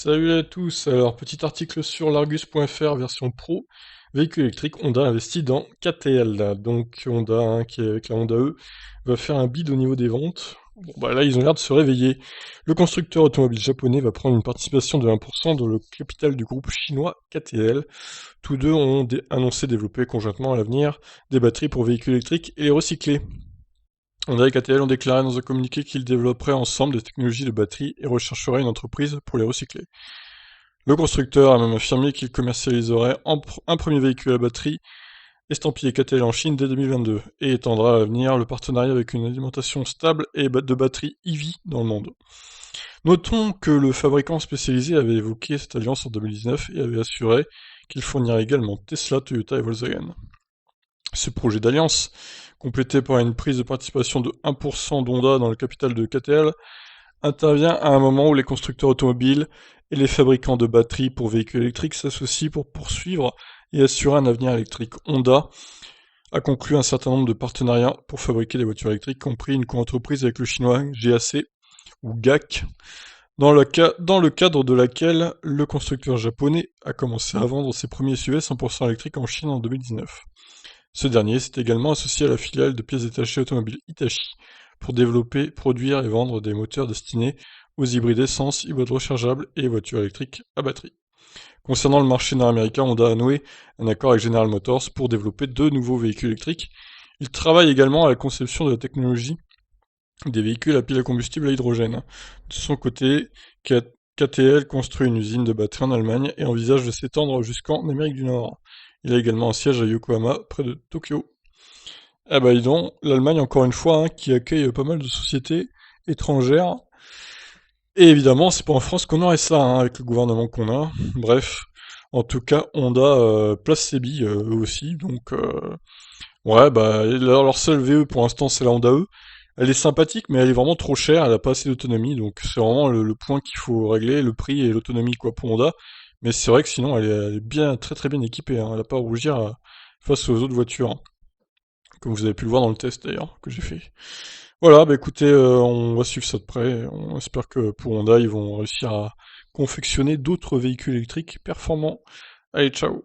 Salut à tous, alors petit article sur l'Argus.fr version pro, véhicule électrique, Honda investit dans KTL, donc Honda, qui est avec la Honda E, va faire un bid au niveau des ventes. Bon bah là ils ont l'air de se réveiller. Le constructeur automobile japonais va prendre une participation de 1% dans le capital du groupe chinois KTL. Tous deux ont annoncé développer conjointement à l'avenir des batteries pour véhicules électriques et les recycler. Honda et KTL ont déclaré dans un communiqué qu'ils développeraient ensemble des technologies de batterie et rechercheraient une entreprise pour les recycler. Le constructeur a même affirmé qu'il commercialiserait un premier véhicule à batterie estampillé KTL en Chine dès 2022 et étendra à l'avenir le partenariat avec une alimentation stable et de batteries EV dans le monde. Notons que le fabricant spécialisé avait évoqué cette alliance en 2019 et avait assuré qu'il fournirait également Tesla, Toyota et Volkswagen. Ce projet d'alliance, complété par une prise de participation de 1% d'Honda dans le capital de KTL, intervient à un moment où les constructeurs automobiles et les fabricants de batteries pour véhicules électriques s'associent pour poursuivre et assurer un avenir électrique. Honda a conclu un certain nombre de partenariats pour fabriquer des voitures électriques, y compris une co-entreprise avec le chinois GAC ou GAC, dans le cadre de laquelle le constructeur japonais a commencé à vendre ses premiers SUV 100% électriques en Chine en 2019. Ce dernier s'est également associé à la filiale de pièces détachées automobiles Hitachi pour développer, produire et vendre des moteurs destinés aux hybrides essence, hybrides rechargeables et voitures électriques à batterie. Concernant le marché nord-américain, Honda a noué un accord avec General Motors pour développer deux nouveaux véhicules électriques. Il travaille également à la conception de la technologie des véhicules à pile à combustible à hydrogène. De son côté, KTL construit une usine de batterie en Allemagne et envisage de s'étendre jusqu'en Amérique du Nord. Il a également un siège à Yokohama, près de Tokyo. Ah bah dis donc, l'Allemagne encore une fois, qui accueille pas mal de sociétés étrangères. Et évidemment, c'est pas en France qu'on aurait ça, avec le gouvernement qu'on a. Bref, en tout cas, Honda place ses billes, eux aussi. Donc, ouais, bah leur seule VE pour l'instant, c'est la Honda E. Elle est sympathique, mais elle est vraiment trop chère, elle a pas assez d'autonomie. Donc c'est vraiment le point qu'il faut régler, le prix et l'autonomie quoi pour Honda. Mais c'est vrai que sinon, elle est bien, très très bien équipée. Elle n'a pas à rougir face aux autres voitures, comme vous avez pu le voir dans le test d'ailleurs que j'ai fait. Voilà, bah écoutez, on va suivre ça de près. On espère que pour Honda, ils vont réussir à confectionner d'autres véhicules électriques performants. Allez, ciao!